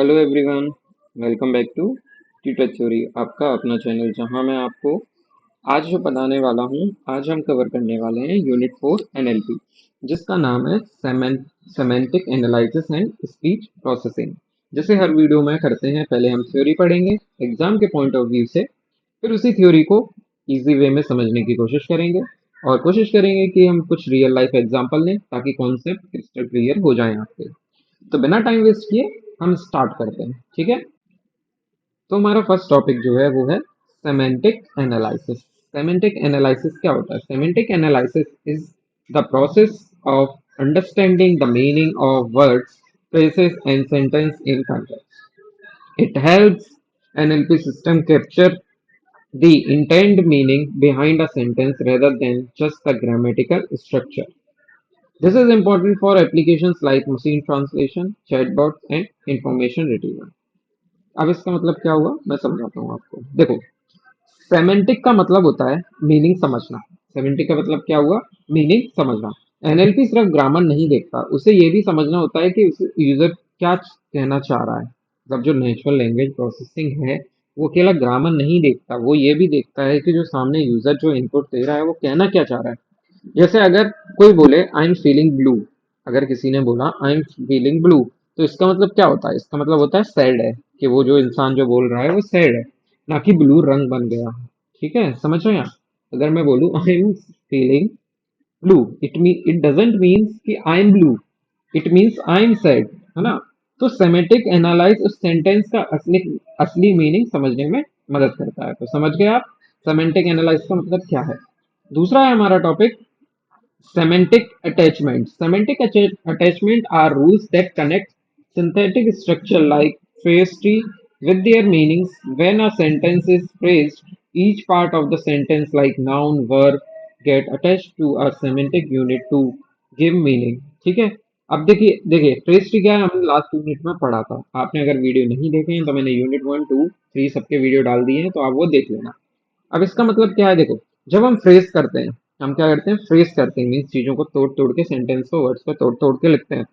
Hello everyone, welcome back to teacher theory. आपका अपना channel जहां मैं आपको आज जो बताने वाला हूं, आज हम कवर करने वाले हैं यूनिट 4 एनएलपी, जिसका नाम है semantic analysis and speech processing. जैसे हर वीडियो में करते हैं, पहले हम थ्योरी पढ़ेंगे एग्जाम के पॉइंट ऑफ व्यू से, फिर उसी थ्योरी को इजी वे में समझने की कोशिश करेंगे और कोशिश करेंगे कि हम कुछ रियल लाइफ एग्जाम्पल लें ताकि कॉन्सेप्ट क्रिस्टल क्लियर हो जाए आपके। तो बिना टाइम वेस्ट किए हम स्टार्ट करते हैं, ठीक है। तो हमारा फर्स्ट टॉपिक जो है वो है सेमेंटिक एनालिसिस। सेमेंटिक एनालिसिस क्या होता है? Semantic analysis is the process of understanding the meaning of words, phrases and sentence in context. It helps NLP system capture the intent meaning behind a sentence rather than just the grammatical structure. This is important for applications like machine translation, chatbots, and information retrieval. अब इसका मतलब क्या हुआ, मैं समझाता हूँ आपको। देखो, सेमेंटिक का मतलब होता है मीनिंग समझना। सेमेंटिक का मतलब क्या हुआ? मीनिंग समझना। एनएलपी सिर्फ ग्रामर नहीं देखता, उसे ये भी समझना होता है कि उसे यूजर क्या कहना चाह रहा है। मतलब जो नेचुरल लैंग्वेज प्रोसेसिंग है, वो अकेला ग्रामर नहीं देखता, वो ये भी देखता है कि जो सामने यूजर जो इनपुट दे रहा है वो कहना क्या चाह रहा है। जैसे अगर कोई बोले आई एम फीलिंग ब्लू, अगर किसी ने बोला आई एम फीलिंग ब्लू, तो इसका मतलब क्या होता है? इसका मतलब होता है सैड है, कि वो जो इंसान जो बोल रहा है वो सैड है, ना कि ब्लू रंग बन गया। ठीक है, समझ रहे हैं आप? अगर मैं बोलूं I am feeling blue, it doesn't means कि I am blue, it means I am sad, है ना। तो सेमेटिक एनालाइज उस सेंटेंस का असली असली मीनिंग समझने में मदद करता है। तो समझ गए आप सेमेंटिक एनालाइज का मतलब क्या है। दूसरा है हमारा topic semantic attachment. Semantic attachment are rules that connect synthetic structure like phrase tree with their meanings. When a sentence is phrased, each part of the sentence like noun, verb get attached to a semantic unit to give meaning. ठीक है। अब देखिए देखिए phrase tree क्या है, हमने last unit में पढ़ा था। आपने अगर वीडियो नहीं देखे हैं तो मैंने यूनिट 1 2 3 सबके वीडियो डाल दिए हैं, तो आप वो देख लेना। अब इसका मतलब क्या है? देखो, जब हम फ्रेज करते हैं, हम क्या करते हैं? फ्रेज करते हैं, मीन्स चीजों को तोड़ तोड़ के, सेंटेंस को, वर्ड्स को तोड़ तोड़ के लिखते हैं।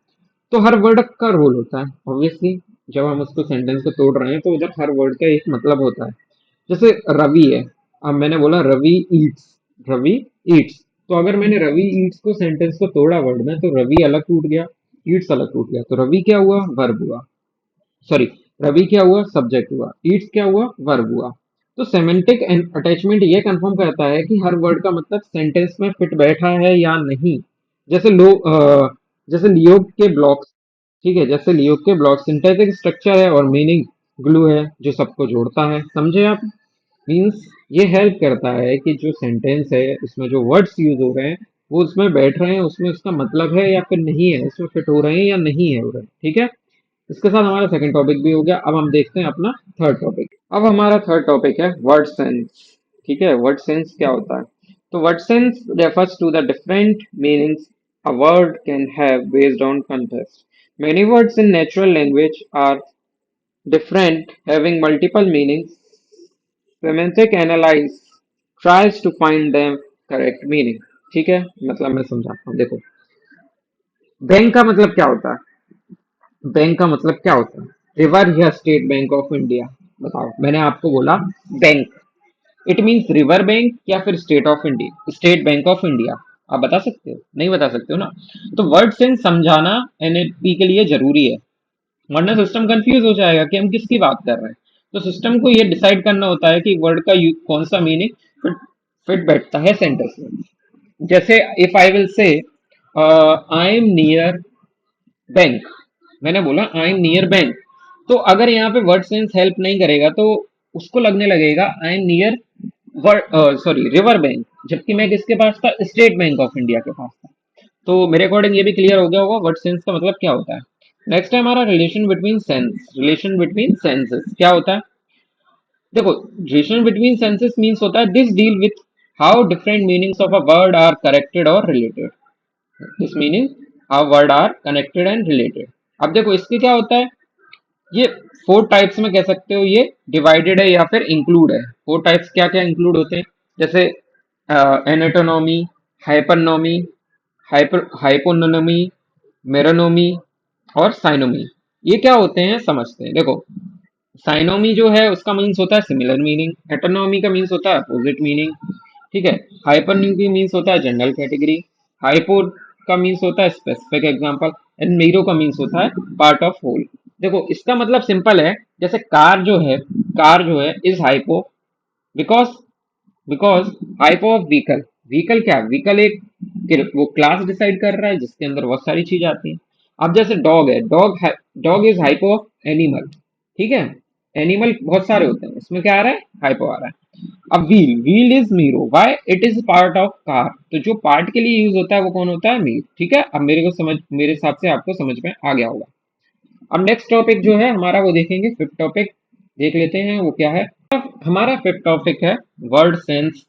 तो हर वर्ड का रोल होता है ऑब्वियसली। जब हम उसको सेंटेंस को तोड़ रहे हैं तो उधर हर वर्ड का एक मतलब होता है। जैसे रवि है, अब मैंने बोला रवि ईट्स, रवि ईट्स। तो अगर मैंने रवि ईट्स को सेंटेंस को तोड़ा वर्ड में, तो रवि अलग टूट गया, ईट्स अलग टूट गया। तो रवि क्या हुआ? वर्ब हुआ। सॉरी, रवि क्या हुआ? सब्जेक्ट हुआ। ईट्स क्या हुआ? वर्ब हुआ। तो सेमेंटिक अटैचमेंट ये कंफर्म करता है कि हर वर्ड का मतलब सेंटेंस में फिट बैठा है या नहीं। जैसे जैसे लियोग के ब्लॉक्स, ठीक है, जैसे लियोग के ब्लॉक सिंथेटिक स्ट्रक्चर है और मीनिंग ग्लू है जो सबको जोड़ता है। समझे आप? मीन्स ये हेल्प करता है कि जो सेंटेंस है उसमें जो वर्ड्स यूज हो रहे हैं वो उसमें बैठ रहे हैं, उसमें उसका मतलब है या फिर नहीं है, उसमें फिट हो रहे हैं या नहीं है हो रहे हैं। ठीक है, इसके साथ हमारा सेकंड टॉपिक भी हो गया। अब हम देखते हैं अपना थर्ड टॉपिक। अब हमारा थर्ड टॉपिक है वर्ड सेंस। ठीक है, वर्ड सेंस क्या होता है? तो word sense refers to the different meanings a word can have based on context. Many words in natural language are different, having multiple meanings. Semantic analysis tries to find them correct meaning. ठीक है, मतलब मैं समझाता हूँ। देखो, bank का मतलब क्या होता है? बैंक का मतलब क्या होता है? रिवर या स्टेट बैंक ऑफ इंडिया? बताओ, मैंने आपको बोला bank, it means river bank या फिर state of India, state bank of India? आप बता सकते हो? नहीं बता सकते हो ना। तो वर्ड सेंस समझाना एनएलपी के लिए जरूरी है, वरना सिस्टम कंफ्यूज हो जाएगा कि हम किसकी बात कर रहे हैं। तो सिस्टम को ये डिसाइड करना होता है कि वर्ड का कौन सा मीनिंग फिट फिट बैठता है सेंटेंस में। जैसे if I will say I am near bank, मैंने बोला आई एम नियर बैंक, तो अगर यहाँ पे वर्ड सेंस हेल्प नहीं करेगा तो उसको लगने लगेगा I am near word, sorry, river bank, जबकि मैं किसके पास था? स्टेट बैंक ऑफ इंडिया के पास था। तो मेरे अकॉर्डिंग ये भी क्लियर हो गया होगा वर्ड सेंस का मतलब क्या होता है। नेक्स्ट है हमारा relation between sense. Relation between senses क्या होता है? देखो, रिलेशन बिटवीन सेंसेस मीन्स होता है this deal with how different meanings of a word are corrected और related. This meaning how word are connected and related. अब देखो इसके क्या होता है, ये फोर टाइप्स में कह सकते हो, ये डिवाइडेड है या फिर इंक्लूड है। फोर टाइप्स क्या क्या इंक्लूड होते हैं? जैसे एनाटोनॉमी, हाइपरनॉमी, हाइपोनोमी, मेरोनोमी और साइनोमी। ये क्या होते हैं समझते हैं। देखो, साइनोमी जो है उसका मीन्स होता है सिमिलर मीनिंग, हेटेरोनोमी का मीन्स होता है अपोजिट मीनिंग, ठीक है। हाइपरन्यूकी मीन्स होता है जनरल कैटेगरी, हाइपो का मीन्स होता है स्पेसिफिक एग्जांपल, एंड मीरो का मीन्स होता है पार्ट ऑफ होल। देखो इसका मतलब सिंपल है, जैसे कार जो है is hypo because because hypo of vehicle. Vehicle क्या, व्हीकल एक वो क्लास डिसाइड कर रहा है जिसके अंदर बहुत सारी चीज आती है। अब जैसे डॉग है, dog is hypo of animal, ठीक है। एनिमल बहुत सारे होते हैं, इसमें क्या आ रहा है, हाइपो आ रहा है। अब wheel is Miro, why, it is part of car. तो जो पार्ट के लिए यूज होता है वो कौन होता है, मीर, ठीक है। अब मेरे हिसाब से आपको समझ में आ गया होगा। अब नेक्स्ट टॉपिक जो है हमारा वो देखेंगे, फिफ्थ टॉपिक देख लेते हैं वो क्या है। हमारा फिफ्थ टॉपिक है वर्ड सेंस।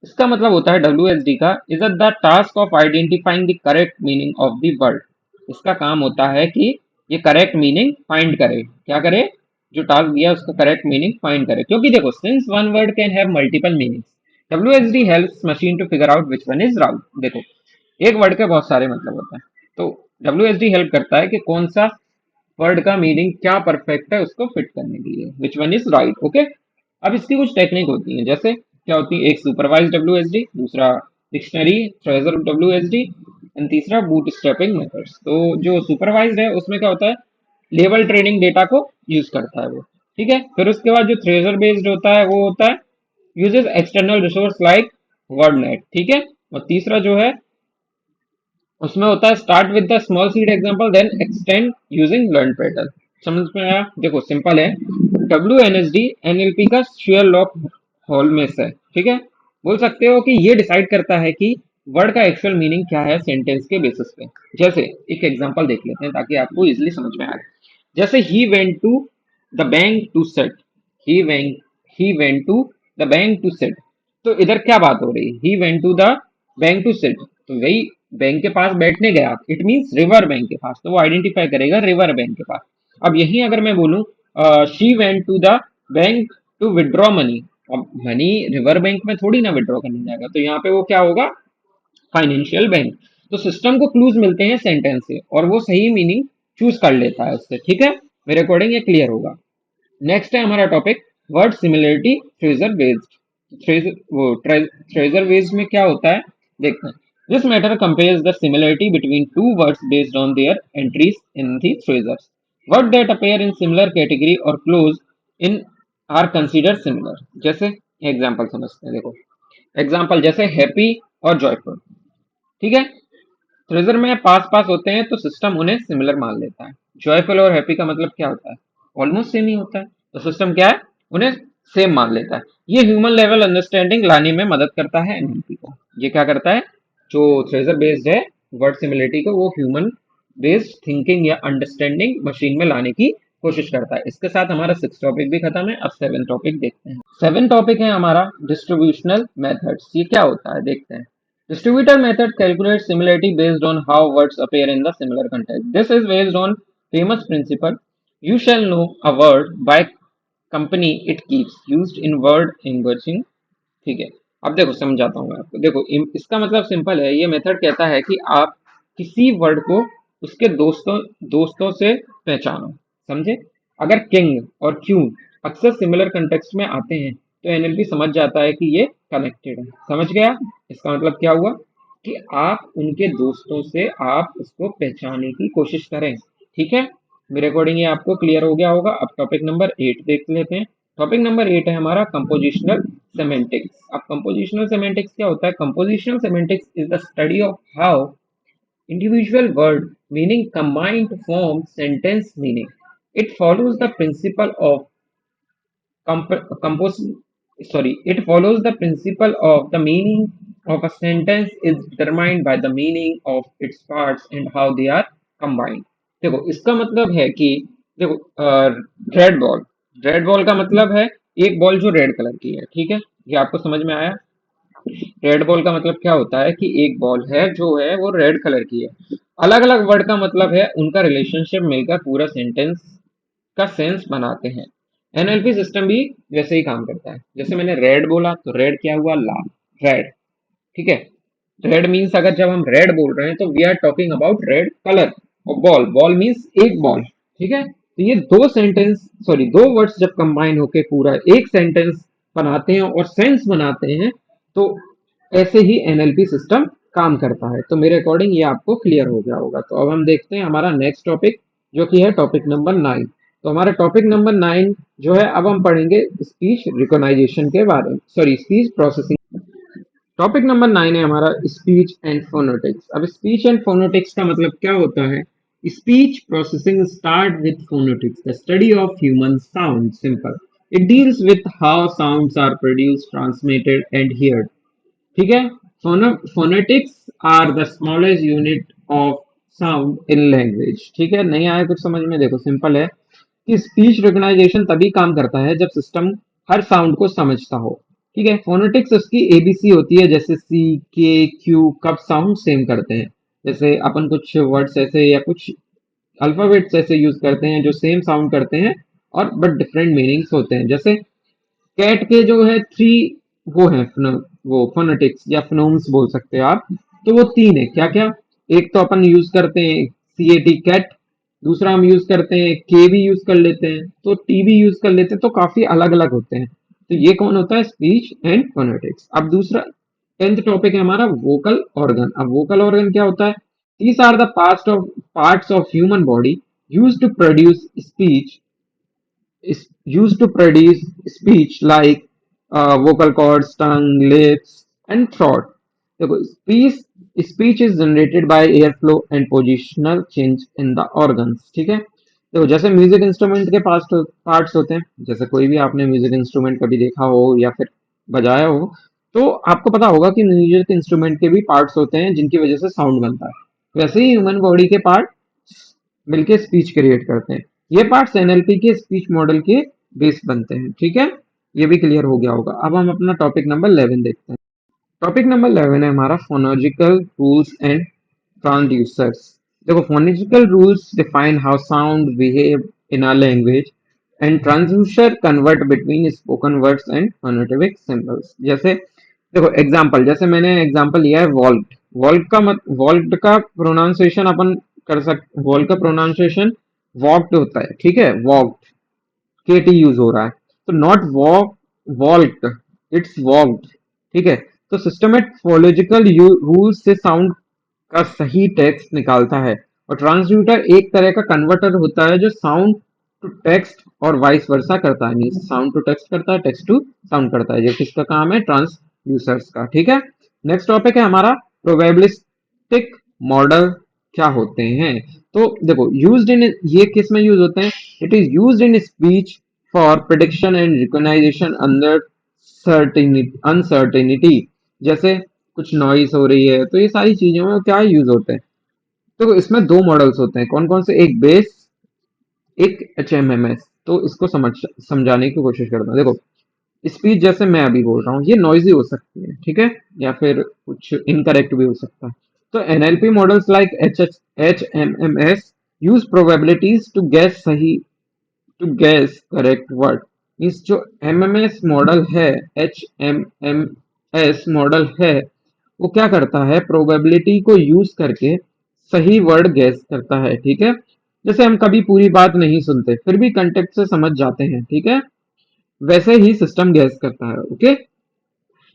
इसका मतलब होता है WSD का, is the task of identifying the correct meaning of the word. इसका काम होता है कि ये करेक्ट मीनिंग फाइंड करे, क्या करे, जो टास्क दिया है उसका करेक्ट मीनिंग फाइंड करे। क्योंकि देखो, since one word can have multiple meanings, WSD helps machine to figure out which one is right. देखो, एक वर्ड के बहुत सारे मतलब होते हैं, तो WSD हेल्प करता है कि कौन सा वर्ड का मीनिंग क्या परफेक्ट है उसको फिट करने के लिए, विच वन इज राइट, ओके। अब इसकी कुछ टेक्निक होती है, जैसे क्या होती है, एक सुपरवाइज WSD, दूसरा डिक्शनरी ट्रेजर WSD, एंड तीसरा बूट स्ट्रैपिंग मेथड्स। तो जो सुपरवाइज्ड है उसमें क्या होता है, लेवल ट्रेनिंग डेटा को यूज करता है वो, ठीक है। फिर उसके बाद जो थ्रेजर बेस्ड होता है वो होता है uses external resource like WordNet, ठीक है। और तीसरा जो है उसमें होता है start with the small seed example then extend using learn pattern. समझ में आया, देखो सिंपल है। WNSD NLP का शेयर लॉक होल में से, ठीक है। बोल सकते हो कि ये डिसाइड करता है कि वर्ड का एक्चुअल मीनिंग क्या है सेंटेंस के बेसिस पे। जैसे एक एग्जांपल देख लेते हैं ताकि आपको इजीली समझ में आए। जैसे ही went to the bank to set, he went he went to the bank to set. तो इधर क्या बात हो रही है, he went to the bank to set, तो वही बैंक के पास बैठने गया, इट मीन्स रिवर बैंक के पास, तो वो आइडेंटिफाई करेगा रिवर बैंक के पास। अब यही अगर मैं बोलूं she went to the bank to withdraw money, अब मनी रिवर बैंक में थोड़ी ना विड्रॉ करने जाएगा, तो यहाँ पे वो क्या होगा, फाइनेंशियल बैंक। तो सिस्टम को क्लूज मिलते हैं सेंटेंस से और वो सही मीनिंग चूज कर लेता है उससे, ठीक है। मेरे अकॉर्डिंग ये क्लियर होगा। नेक्स्ट है हमारा topic word similarity thesaurus based. Thesaurus based में क्या होता है, देखते हैं। This matter compares the similarity between two words based on their entries in the thesaurus. Word that appear in similar category और close in are consider similar. जैसे example समझते हैं, देखो एग्जांपल जैसे हैप्पी और जॉयफुल, ठीक है। ट्रेजर में पास पास होते हैं तो सिस्टम उन्हें सिमिलर मान लेता है। जॉयफुल और हैप्पी का मतलब क्या होता है, ऑलमोस्ट सेम ही होता है, तो सिस्टम क्या है, उन्हें सेम मान लेता है। ये ह्यूमन लेवल अंडरस्टैंडिंग लाने में मदद करता है NLP को। ये क्या करता है, जो ट्रेजर बेस्ड है वर्ड सिमिलरिटी को, वो ह्यूमन बेस्ड थिंकिंग या अंडरस्टैंडिंग मशीन में लाने की कोशिश करता है। इसके साथ हमारा सिक्स टॉपिक भी खत्म है। अब सेवन टॉपिक देखते हैं। सेवन टॉपिक है हमारा डिस्ट्रीब्यूशनल मेथड्स। ये क्या होता है देखते हैं। Distributor method calculates similarity based on how words appear in the similar context. This is based on famous principle. You shall know a word by company it keeps used in word enriching. ठीक है। अब देखो समझाता हूँ मैं आपको। देखो इसका मतलब सिंपल है। ये मेथड कहता है कि आप किसी वर्ड को उसके दोस्तों से पहचानो, समझे। अगर किंग और क्यून अक्सर सिमिलर कंटेक्स्ट में आते हैं तो NLP समझ जाता है कि ये कनेक्टेड है। समझ गया, इसका मतलब क्या हुआ कि आप उनके दोस्तों से आप उसको पहचानने की कोशिश करें, ठीक है। मेरे अकॉर्डिंग ये आपको क्लियर हो गया होगा। अब टॉपिक नंबर 8 देख लेते हैं। टॉपिक नंबर 8 है हमारा कंपोजिशनल सेमेंटिक्स। अब कंपोजिशनल सेमेंटिक्स क्या होता है, compositional semantics is the study of how individual word meaning combined to form sentence meaning. It follows the principle of compose it follows the principle of the meaning of a sentence is determined by the meaning of its parts and how they are combined. देखो इसका मतलब है कि देखो red ball का मतलब है एक बॉल जो रेड कलर की है, ठीक है। ये आपको समझ में आया। रेड बॉल का मतलब क्या होता है कि एक बॉल है जो है वो रेड कलर की है। अलग अलग वर्ड का मतलब है उनका रिलेशनशिप मिलकर पूरा सेंटेंस का सेंस बनाते हैं। NLP सिस्टम भी वैसे ही काम करता है। जैसे मैंने रेड बोला तो रेड क्या हुआ, लाल, रेड, ठीक है। रेड मीन्स अगर जब हम रेड बोल रहे हैं तो we are talking about red colour. और बॉल, बॉल मीन्स एक बॉल, ठीक है। तो ये दो वर्ड्स जब कंबाइन होके पूरा एक सेंटेंस बनाते हैं और सेंस बनाते हैं, तो ऐसे ही एनएलपी सिस्टम काम करता है। तो मेरे अकॉर्डिंग ये आपको क्लियर हो गया होगा। तो अब हम देखते हैं हमारा नेक्स्ट टॉपिक, जो कि है टॉपिक नंबर 9। तो हमारा टॉपिक नंबर 9 जो है, अब हम पढ़ेंगे स्पीच रिकॉग्नाइजेशन के बारे में, sorry speech processing. Topic number 9 है हमारा स्पीच एंड फोनोटिक्स। अब स्पीच एंड फोनोटिक्स का मतलब क्या होता है? Speech processing start with phonetics, the study of human sound. Simple, it deals with how sounds are produced, transmitted and heard, ठीक है। Phonetics are the smallest unit of sound in language, ठीक है। नहीं आया कुछ समझ में? देखो सिंपल है कि स्पीच रिकॉग्नाइजेशन तभी काम करता है जब सिस्टम हर साउंड को समझता हो, ठीक है। फोनेटिक्स उसकी एबीसी होती है, जैसे सी, के, क्यू कब साउंड सेम करते हैं। जैसे अपन कुछ वर्ड्स ऐसे या कुछ अल्फाबेट्स ऐसे यूज करते हैं जो सेम साउंड करते हैं और बट डिफरेंट मीनिंग्स होते हैं। जैसे कैट के जो है थ्री वो है वो फोनेटिक्स या फिनोम्स बोल सकते हैं आप। तो वो तीन है, क्या क्या? एक तो अपन यूज करते हैं सी ए टी, कैट। दूसरा हम यूज करते हैं के भी यूज कर लेते हैं, तो टी भी यूज कर लेते हैं, तो काफी अलग अलग होते हैं। तो ये कौन होता है? Speech and phonetics. अब दूसरा 10th टॉपिक है हमारा वोकल ऑर्गन। अब वोकल ऑर्गन क्या होता है? These are the parts of human body use to produce speech, is used to produce speech like vocal cords, tongue, lips, and throat. देखो speech is generated by air flow and positional change in the organs, ठीक है। देखो जैसे music instrument के parts होते हैं, जैसे कोई भी आपने म्यूजिक इंस्ट्रूमेंट कभी देखा हो या फिर बजाया हो, तो आपको पता होगा कि म्यूजिक इंस्ट्रूमेंट के भी पार्ट्स होते हैं जिनकी वजह से साउंड बनता है। वैसे ही ह्यूमन बॉडी के पार्ट मिलके स्पीच क्रिएट करते हैं। ये पार्ट्स एनएलपी के स्पीच मॉडल के बेस बनते हैं, ठीक है। ये भी क्लियर हो गया होगा। अब हम अपना टॉपिक नंबर 11 देखते हैं। टॉपिक नंबर 11 है हमारा फोनोलॉजिकल रूल्स एंड ट्रांसड्यूसर्स। देखो phonological rules define how sound behave in a language and transducer convert between spoken words and phonetic symbols. जैसे देखो एग्जांपल, जैसे मैंने एग्जांपल लिया है वॉल्ट। वॉल्ट का प्रोनाउंसिएशन अपन कर सकते, वॉल्ट का प्रोनाउंसिएशन वॉक्ड होता है, ठीक है। वॉक्ड, के टी यूज हो रहा है, तो not walk vault, it's walked, ठीक है। तो सिस्टमेट फोनोलॉजिकल रूल से साउंड का सही टेक्स्ट निकालता है, और ट्रांसड्यूटर एक तरह का कन्वर्टर होता है जो साउंड टू टेक्स्ट और वाइस वर्सा करता है। मीन्स साउंड टू टेक्स्ट करता है, टेक्स्ट टू साउंड करता है। ये किसका काम है? ट्रांसड्यूसर्स का, ठीक है। नेक्स्ट टॉपिक है हमारा प्रोबेबिलिस्टिक मॉडल क्या होते हैं। तो देखो यूज्ड इन, ये किस में यूज होते हैं? It is used in speech for prediction and recognisation under uncertainty. जैसे कुछ नॉइस हो रही है, तो ये सारी चीजों में क्या यूज होते हैं? तो इसमें दो मॉडल्स होते हैं, कौन कौन से? एक बेस, एक एचएमएमएस। तो इसको समझाने की कोशिश करता हूँ। देखो स्पीच जैसे मैं अभी बोल रहा हूँ, ये नॉइजी हो सकती है, ठीक है, या फिर कुछ इनकरेक्ट भी हो सकता है। तो NLP models like H M M S use probabilities to guess correct word. Means जो एमएमएस मॉडल है, H M M S model है, वो क्या करता है? प्रोबेबिलिटी को यूज करके सही वर्ड गैस करता है, ठीक है। जैसे हम कभी पूरी बात नहीं सुनते फिर भी कंटेक्ट से समझ जाते हैं, ठीक है, वैसे ही सिस्टम गैस करता है, ओके।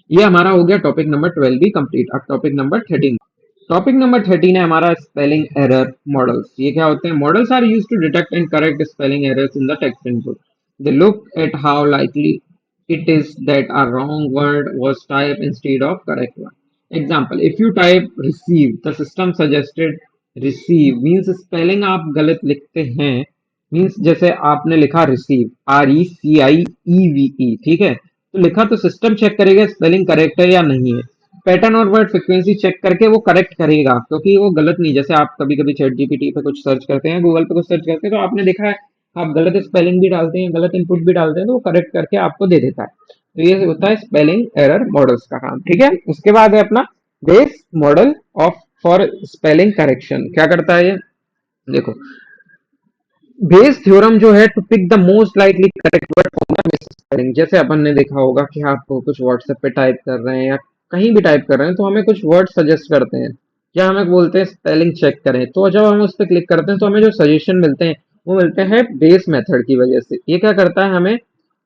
ये हमारा हो गया टॉपिक नंबर 12 भी कंप्लीट। अब टॉपिक नंबर 13। टॉपिक नंबर 13 है हमारा स्पेलिंग एरर मॉडल्स। ये क्या होते हैं? Models are used to detect and correct spelling errors in the text input. They look at how likely it is that a wrong word was typed instead of correct one. Example, if you type receive, the system suggested receive means spelling आप गलत लिखते हैं। Means जैसे आपने लिखा receive, RECIEVE, ठीक है, तो लिखा तो सिस्टम चेक करेगा स्पेलिंग करेक्ट है या नहीं है। पैटर्न और वर्ड फ्रिक्वेंसी चेक करके वो करेक्ट करेगा, क्योंकि वो गलत नहीं। जैसे आप कभी कभी चैट जीपीटी पे कुछ सर्च करते हैं, गूगल पे कुछ सर्च करते हैं, तो आपने देखा है आप गलत स्पेलिंग भी डालते हैं, गलत इनपुट भी डालते हैं, तो वो करेक्ट करके आपको दे देता है। तो ये होता है स्पेलिंग एरर मॉडल्स का काम, ठीक है। उसके बाद है अपना Bayes model of for spelling correction. क्या करता है ये? देखो बेस थ्योरम जो है to pick the most likely correct word from the basis spelling. जैसे अपन ने देखा होगा कि आप कुछ व्हाट्सएप पे टाइप कर रहे हैं या कहीं भी टाइप कर रहे हैं, तो हमें कुछ वर्ड सजेस्ट करते हैं, या हमें बोलते हैं स्पेलिंग चेक करें, तो जब हम उस पर क्लिक करते हैं तो हमें जो सजेशन मिलते हैं वो मिलते हैं बेस मेथड की वजह से। ये क्या करता है, हमें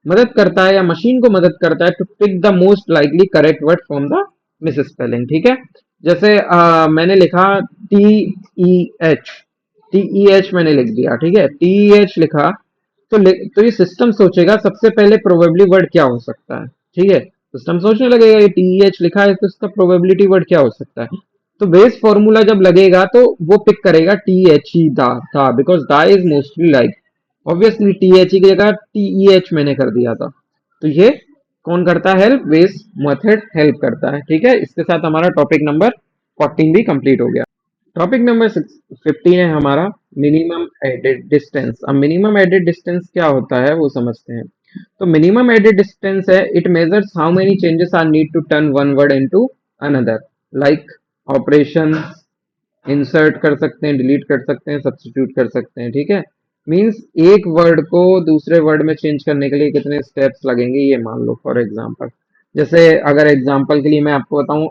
मदद करता है या मशीन को मदद करता है to pick the most likely correct word from the misspelling. ठीक है, जैसे मैंने लिखा T E H, T E H मैंने लिख दिया, ठीक है, टी ई एच लिखा, तो ये सिस्टम सोचेगा सबसे पहले प्रोबेबली वर्ड क्या हो सकता है। ठीक है, सिस्टम सोचने लगेगा ये टी ई एच लिखा है तो इसका प्रोबेबिलिटी वर्ड क्या हो सकता है। तो बेस फॉर्मूला जब लगेगा तो वो पिक करेगा टी एच ई दा, बिकॉज दा is mostly like, obviously T H E की जगह टी ई एच मैंने कर दिया था। तो ये कौन करता है हेल्प, बेस मेथड हेल्प करता है। ठीक है, इसके साथ हमारा टॉपिक नंबर 14 भी कंप्लीट हो गया। टॉपिक नंबर 15 है हमारा मिनिमम एडेड डिस्टेंस। अब मिनिमम एडेड डिस्टेंस क्या होता है वो समझते हैं। तो मिनिमम एडेड डिस्टेंस है, it measures how many changes are need to turn one word into another, like operation, insert कर सकते हैं, डिलीट कर सकते हैं, सब्स्टिट्यूट कर सकते हैं। ठीक है, मींस एक वर्ड को दूसरे वर्ड में चेंज करने के लिए कितने स्टेप्स लगेंगे ये मान लो। फॉर एग्जांपल, जैसे अगर एग्जांपल के लिए मैं आपको बताऊं,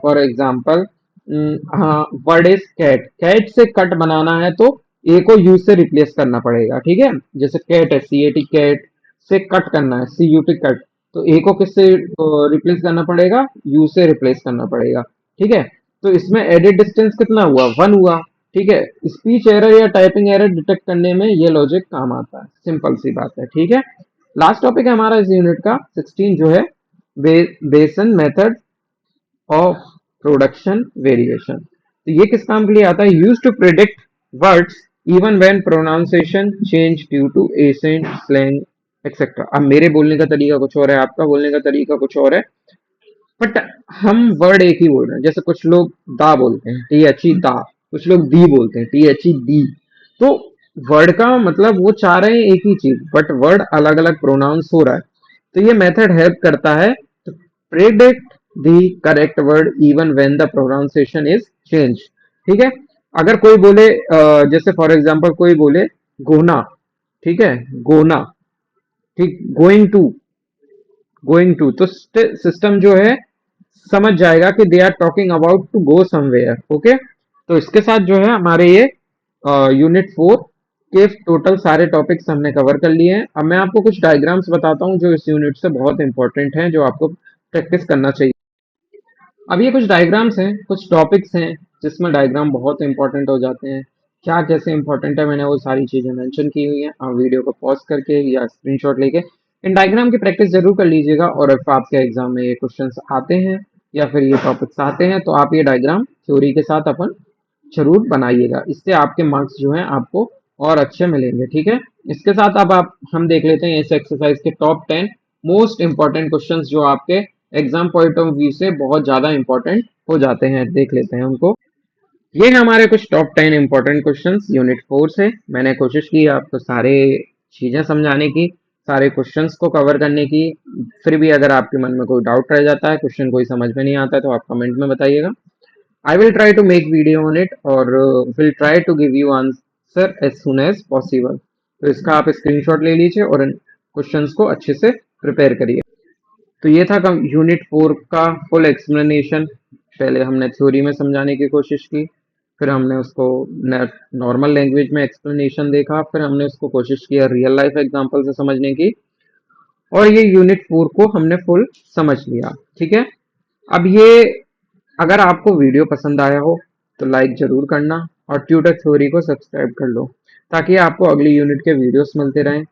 फॉर एग्जांपल हाँ, वर्ड इज कैट, कैट से कट बनाना है तो ए को यू से रिप्लेस करना पड़ेगा। ठीक है, जैसे कैट है, सी ए टी कैट, से कट करना है, सी यू टी कट, तो ए को किससे रिप्लेस करना पड़ेगा, यू से रिप्लेस करना पड़ेगा। ठीक है, तो इसमें एडिट डिस्टेंस कितना हुआ, 1 हुआ। ठीक है, स्पीच एरर या टाइपिंग एरर डिटेक्ट करने में ये लॉजिक काम आता है, सिंपल सी बात है। ठीक है, लास्ट टॉपिक है हमारा इस यूनिट का 16 जो है बेसन मेथड ऑफ प्रोडक्शन वेरिएशन। तो ये किस काम के लिए आता है, use to predict words even when pronunciation change due to accent slang etcetera. अब मेरे बोलने का तरीका कुछ और है, आपका बोलने का तरीका कुछ और है, बट हम वर्ड एक ही बोल रहे हैं। जैसे कुछ लोग दा बोलते हैं, टी एच ई दा, कुछ लोग दी बोलते हैं, टी एच ई दी। तो वर्ड का मतलब वो चाह रहे हैं एक ही चीज, बट वर्ड अलग अलग प्रोनाउंस हो रहा है। तो ये मेथड हेल्प करता है to predict the correct word even when the pronunciation is changed। ठीक है, अगर कोई बोले जैसे फॉर एग्जांपल कोई बोले गोना, ठीक है, गोना, ठीक, गोइंग टू तो सिस्टम जो है समझ जाएगा कि they are talking about to go somewhere. Okay, तो इसके साथ जो है हमारे ये यूनिट 4 के टोटल सारे टॉपिक्स हमने कवर कर लिए हैं। अब मैं आपको कुछ डायग्राम्स बताता हूँ जो इस यूनिट से बहुत इंपॉर्टेंट हैं, जो आपको प्रैक्टिस करना चाहिए। अब ये कुछ डायग्राम्स हैं, कुछ टॉपिक्स हैं जिसमें डायग्राम बहुत इंपॉर्टेंट हो जाते हैं। क्या कैसे इंपॉर्टेंट है मैंने वो सारी चीजें मेंशन की हुई हैं, आप वीडियो को पॉज करके या स्क्रीनशॉट लेके इन डायग्राम की प्रैक्टिस जरूर कर लीजिएगा। और if आपके एग्जाम में ये क्वेश्चंस आते हैं या फिर ये टॉपिक्स आते हैं तो आप ये डायग्राम थ्योरी के साथ अपन जरूर बनाइएगा, इससे आपके मार्क्स जो हैं आपको और अच्छे मिलेंगे। ठीक है, इसके साथ अब आप हम देख लेते हैं इस एक्सरसाइज के टॉप 10 मोस्ट इंपॉर्टेंट क्वेश्चंस जो आपके एग्जाम पॉइंट ऑफ व्यू से बहुत ज्यादा इंपॉर्टेंट हो जाते हैं। देख लेते हैं उनको। ये है हमारे कुछ टॉप 10 इंपॉर्टेंट क्वेश्चंस यूनिट 4 से। मैंने कोशिश की आपको सारे चीजें समझाने की, सारे क्वेश्चंस को कवर करने की। फिर भी अगर आपके मन में कोई डाउट रह जाता है, क्वेश्चन कोई समझ में नहीं आता है, तो आप कमेंट में बताइएगा। I will try to make video on it और will try to give you answer as soon as possible. तो इसका आप स्क्रीनशॉट ले लीजिए और इन क्वेश्चंस को अच्छे से प्रिपेयर करिए। तो ये था यूनिट 4 का फुल एक्सप्लेनेशन। पहले हमने थ्योरी में समझाने की कोशिश की, फिर हमने उसको नॉर्मल लैंग्वेज में एक्सप्लेनेशन देखा, फिर हमने उसको कोशिश किया रियल लाइफ एग्जांपल से समझने की, और ये यूनिट 4 को हमने फुल समझ लिया। ठीक है, अब ये अगर आपको वीडियो पसंद आया हो तो लाइक जरूर करना और ट्यूटर थ्योरी को सब्सक्राइब कर लो ताकि आपको अगली यूनिट के वीडियोस मिलते रहें।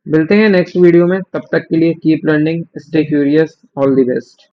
मिलते हैं नेक्स्ट वीडियो में, तब तक के लिए keep learning, stay curious, all the best.